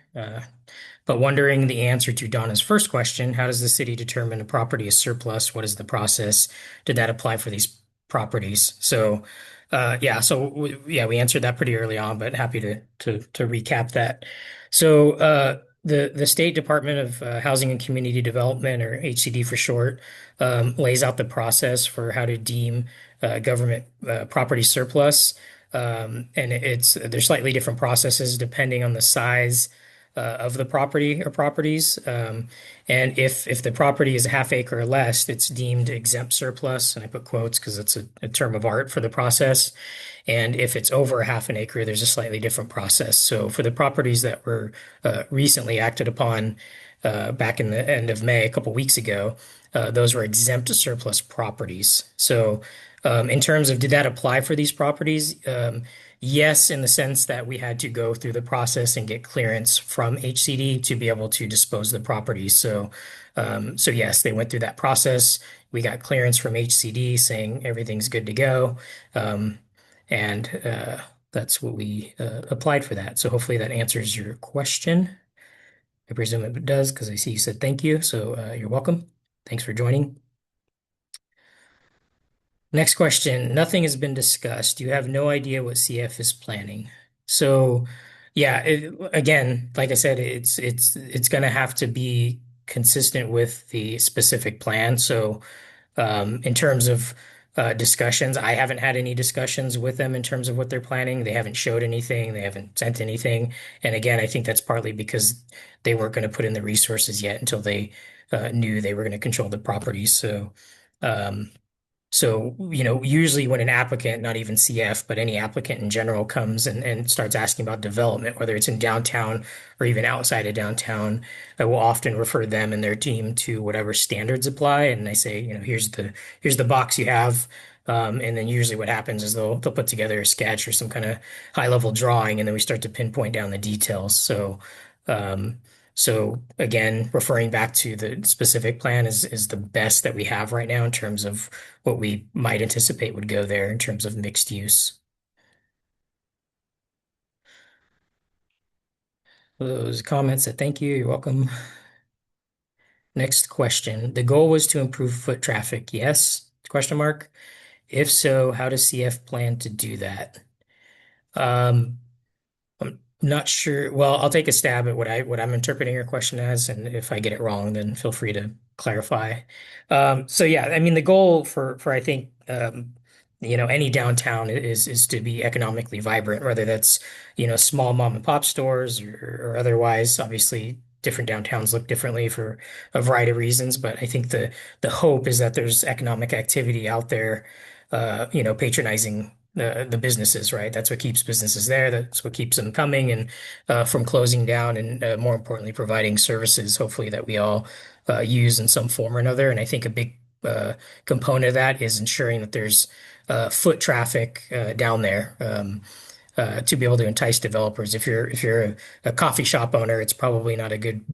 but wondering the answer to Donna's first question, how does the city determine a property is surplus? What is the process? Did that apply for these properties? So we answered that pretty early on, but happy to recap that. So the State Department of Housing and Community Development, or HCD for short, lays out the process for how to deem government property surplus. And there's slightly different processes depending on the size of the property or properties. And if the property is a half acre or less, it's deemed exempt surplus. And I put quotes because it's a term of art for the process. And if it's over a half an acre, there's a slightly different process. So for the properties that were recently acted upon back in the end of May, a couple weeks ago, those were exempt surplus properties. So in terms of did that apply for these properties? Yes, in the sense that we had to go through the process and get clearance from HCD to be able to dispose of the properties. So yes, they went through that process. We got clearance from HCD saying everything's good to go. And that's what we applied for that. So hopefully that answers your question. I presume it does because I see you said thank you. So you're welcome. Thanks for joining. Next question. Nothing has been discussed. You have no idea what CF is planning. So yeah, again, like I said, it's going to have to be consistent with the specific plan. So in terms of discussions, I haven't had any discussions with them in terms of what they're planning. They haven't showed anything. They haven't sent anything. And again, I think that's partly because they weren't going to put in the resources yet until they knew they were going to control the properties. So, usually when an applicant, not even CF, but any applicant in general comes and starts asking about development, whether it's in downtown or even outside of downtown, I will often refer them and their team to whatever standards apply. And I say, here's the box you have. And then usually what happens is they'll put together a sketch or some kind of high level drawing, and then we start to pinpoint down the details. So again, referring back to the specific plan is the best that we have right now in terms of what we might anticipate would go there in terms of mixed use. Those comments said thank you. You're welcome. Next question. The goal was to improve foot traffic. Yes? Question mark. If so, how does CF plan to do that? Not sure. Well, I'll take a stab at what I'm interpreting your question as, and if I get it wrong, then feel free to clarify. So yeah, I mean the goal for I think any downtown is to be economically vibrant, whether that's small mom and pop stores or otherwise. Obviously, different downtowns look differently for a variety of reasons, but I think the hope is that there's economic activity out there, patronizing the businesses, right? That's what keeps businesses there. That's what keeps them coming and from closing down, and more importantly, providing services, hopefully that we all use in some form or another. And I think a big component of that is ensuring that there's foot traffic down there. To be able to entice developers. If you're a coffee shop owner, it's probably not a good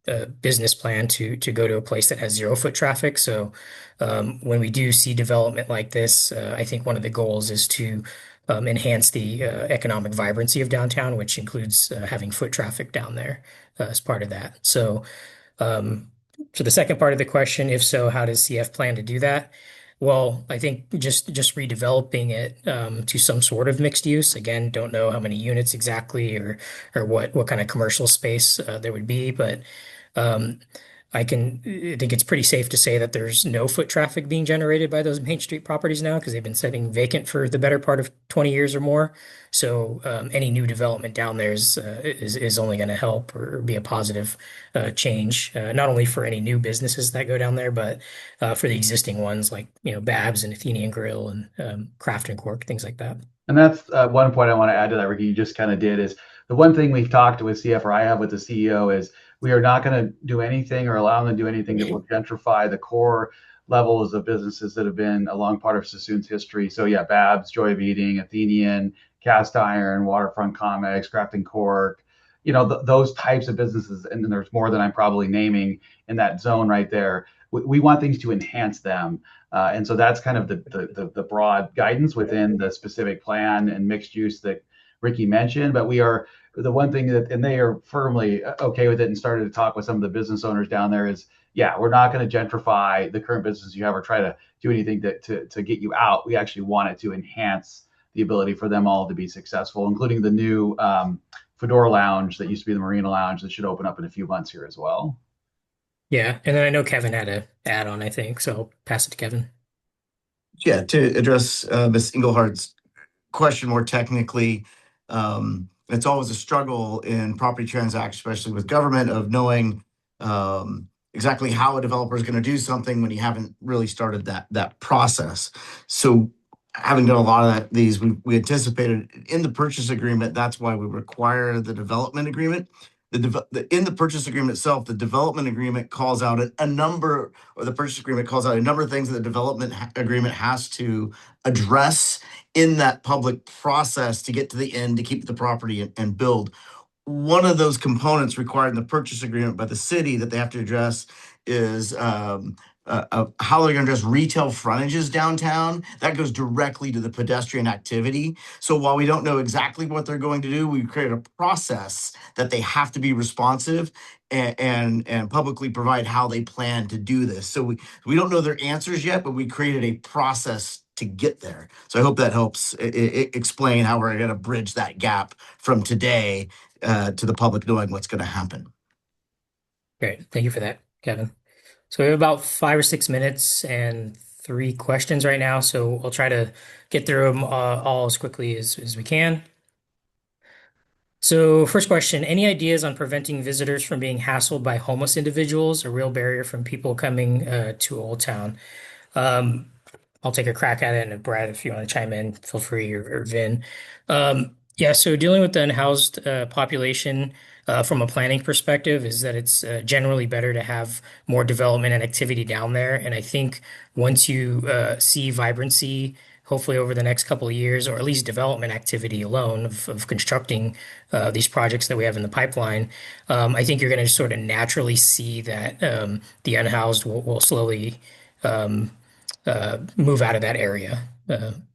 business plan to go to a place that has 0 foot traffic. So when we do see development like this, I think one of the goals is to enhance the economic vibrancy of downtown, which includes having foot traffic down there as part of that. So um, for the second part of the question, if so, how does CF plan to do that? Well, I think just redeveloping it to some sort of mixed use. Again, don't know how many units exactly or what kind of commercial space there would be, but um, I think it's pretty safe to say that there's no foot traffic being generated by those Main Street properties now because they've been sitting vacant for the better part of 20 years or more. So any new development down there is only going to help or be a positive change, not only for any new businesses that go down there, but for the existing ones like Babs and Athenian Grill and Craft and Cork, things like that. And that's one point I want to add to that, Ricky. You just kind of did is the one thing we've talked with CF or I have with the CEO is we are not going to do anything or allow them to do anything that will gentrify the core levels of businesses that have been a long part of Suisun's history. So yeah, Babs, Joy of Eating, Athenian, Cast Iron, Waterfront Comics, Craft and Cork, those types of businesses, and then there's more than I'm probably naming in that zone right there. We want things to enhance them. And so that's kind of the broad guidance within the specific plan and mixed use that Ricky mentioned. But we are the one thing that, and they are firmly okay with it and started to talk with some of the business owners down there is, yeah, we're not going to gentrify the current business you have or try to do anything to get you out. We actually want it to enhance the ability for them all to be successful, including the new Fedora Lounge that used to be the Marina Lounge that should open up in a few months here as well. Yeah, and then I know Kevin had a add on, I think, so I'll pass it to Kevin. Yeah, to address Ms. Engelhardt's question more technically, it's always a struggle in property transactions, especially with government, of knowing exactly how a developer is going to do something when you haven't really started that process. So having done a lot of these, we anticipated in the purchase agreement. That's why we require the development agreement. In the purchase agreement itself, the development agreement calls out a number, or the purchase agreement calls out a number of things that the development agreement has to address in that public process to get to the end to keep the property and build. One of those components required in the purchase agreement by the city that they have to address is how they're going to address retail frontages downtown. That goes directly to the pedestrian activity. So while we don't know exactly what they're going to do, we create a process that they have to be responsive and publicly provide how they plan to do this. So we don't know their answers yet, but we created a process to get there. So I hope that helps explain how we're going to bridge that gap from today to the public knowing what's going to happen. Great. Thank you for that, Kevin. So we have about 5 or 6 minutes and 3 questions right now. So I'll try to get through them all as quickly as we can. So first question, any ideas on preventing visitors from being hassled by homeless individuals, a real barrier from people coming to Old Town? I'll take a crack at it, and Brad, if you want to chime in, feel free, or Vin. Yeah, so dealing with the unhoused population from a planning perspective is that it's generally better to have more development and activity down there. And I think once you see vibrancy, hopefully over the next couple of years, or at least development activity alone of constructing these projects that we have in the pipeline, I think you're going to sort of naturally see that the unhoused will slowly move out of that area,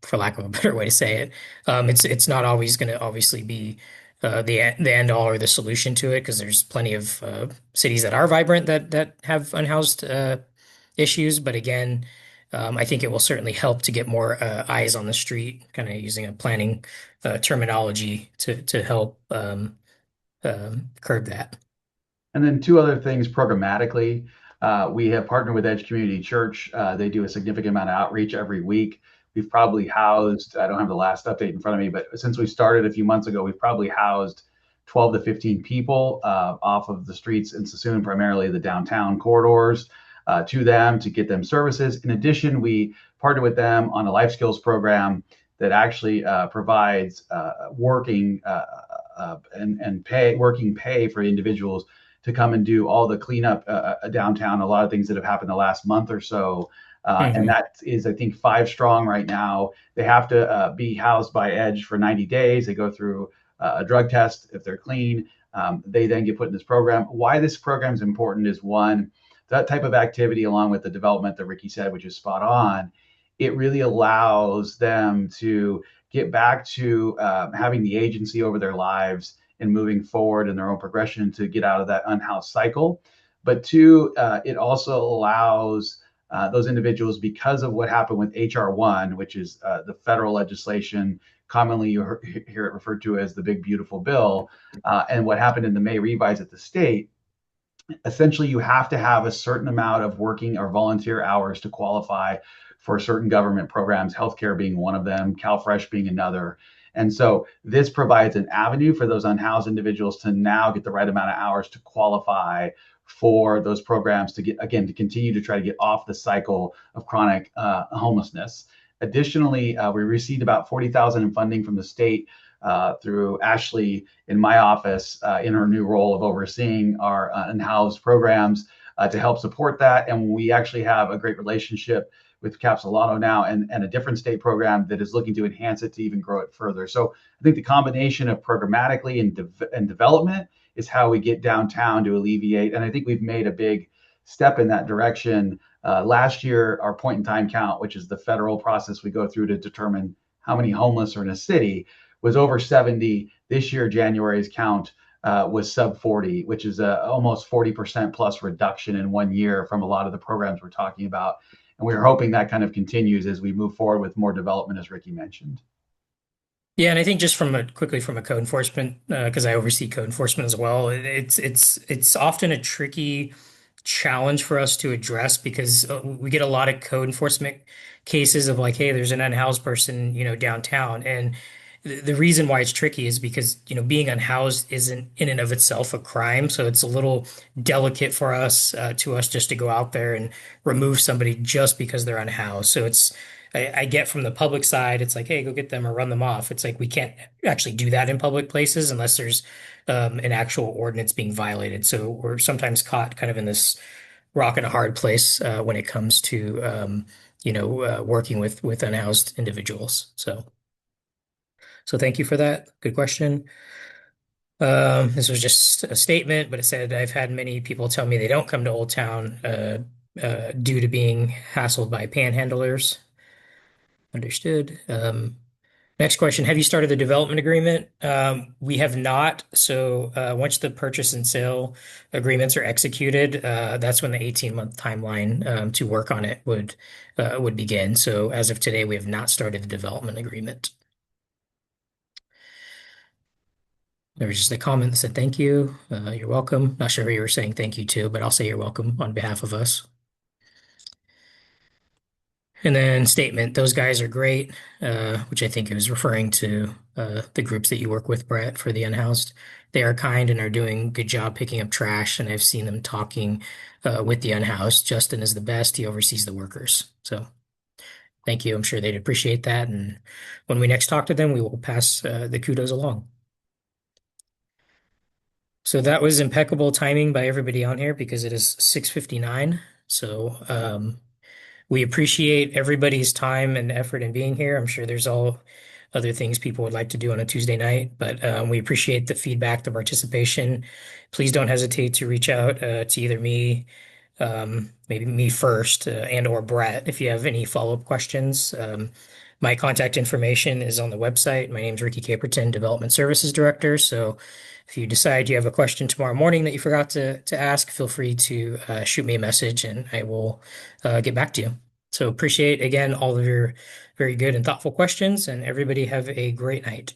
for lack of a better way to say it. It's not always going to obviously be the end all or the solution to it because there's plenty of cities that are vibrant that have unhoused issues. But again, I think it will certainly help to get more eyes on the street, kind of using a planning terminology to help curb that. And then two other things programmatically. We have partnered with Edge Community Church. They do a significant amount of outreach every week. We've probably housed, I don't have the last update in front of me, but since we started a few months ago, we've probably housed 12 to 15 people off of the streets in Suisun, primarily the downtown corridors, to them to get them services. In addition, we partner with them on a life skills program that actually provides working pay for individuals to come and do all the cleanup downtown. A lot of things that have happened the last month or so. And that is, I think, 5 strong right now. They have to be housed by Edge for 90 days. They go through a drug test. If they're clean, they then get put in this program. Why this program is important is, one, that type of activity, along with the development that Ricky said, which is spot on, it really allows them to get back to having the agency over their lives and moving forward in their own progression to get out of that unhoused cycle. But two, it also allows those individuals, because of what happened with HR1, which is the federal legislation, commonly you hear it referred to as the big beautiful bill, and what happened in the May revise at the state. Essentially, you have to have a certain amount of working or volunteer hours to qualify for certain government programs, healthcare being one of them, CalFresh being another. And so this provides an avenue for those unhoused individuals to now get the right amount of hours to qualify for those programs, to get, again, to continue to try to get off the cycle of chronic homelessness. Additionally, we received about 40,000 in funding from the state through Ashley in my office in her new role of overseeing our unhoused programs to help support that. And we actually have a great relationship with Capsulato now, and a different state program that is looking to enhance it to even grow it further. So I think the combination of programmatically and development is how we get downtown to alleviate. And I think we've made a big step in that direction. Last year, our point in time count, which is the federal process we go through to determine how many homeless are in a city, was over 70. This year, January's count was sub 40, which is almost 40% plus reduction in 1 year from a lot of the programs we're talking about. And we're hoping that kind of continues as we move forward with more development, as Ricky mentioned. Yeah, and I think just quickly from a code enforcement, because I oversee code enforcement as well, it's often a tricky challenge for us to address because we get a lot of code enforcement cases of like, hey, there's an unhoused person, downtown, and the reason why it's tricky is because, being unhoused isn't in and of itself a crime. So it's a little delicate for us, just to go out there and remove somebody just because they're unhoused. So I get from the public side, it's like, hey, go get them or run them off. It's like we can't actually do that in public places unless there's an actual ordinance being violated. So we're sometimes caught kind of in this rock and a hard place when it comes to working with unhoused individuals. So thank you for that. Good question. This was just a statement, but it said, I've had many people tell me they don't come to Old Town due to being hassled by panhandlers. Understood. Next question. Have you started the development agreement? We have not. So once the purchase and sale agreements are executed, that's when the 18-month timeline to work on it would begin. So as of today, we have not started the development agreement. There was just a comment that said, thank you. You're welcome. Not sure who you were saying thank you to, but I'll say you're welcome on behalf of us. And then statement, those guys are great, which I think it was referring to the groups that you work with, Brett, for the unhoused. They are kind and are doing a good job picking up trash, and I've seen them talking with the unhoused. Justin is the best. He oversees the workers. So thank you. I'm sure they'd appreciate that. And when we next talk to them, we will pass the kudos along. So that was impeccable timing by everybody on here because it is 6:59. So we appreciate everybody's time and effort in being here. I'm sure there's all other things people would like to do on a Tuesday night, but we appreciate the feedback, the participation. Please don't hesitate to reach out to either me, maybe me first, and or Brett if you have any follow-up questions. My contact information is on the website. My name is Ricky Caperton, Development Services Director. So if you decide you have a question tomorrow morning that you forgot to ask, feel free to shoot me a message and I will get back to you. So appreciate, again, all of your very good and thoughtful questions, and everybody have a great night.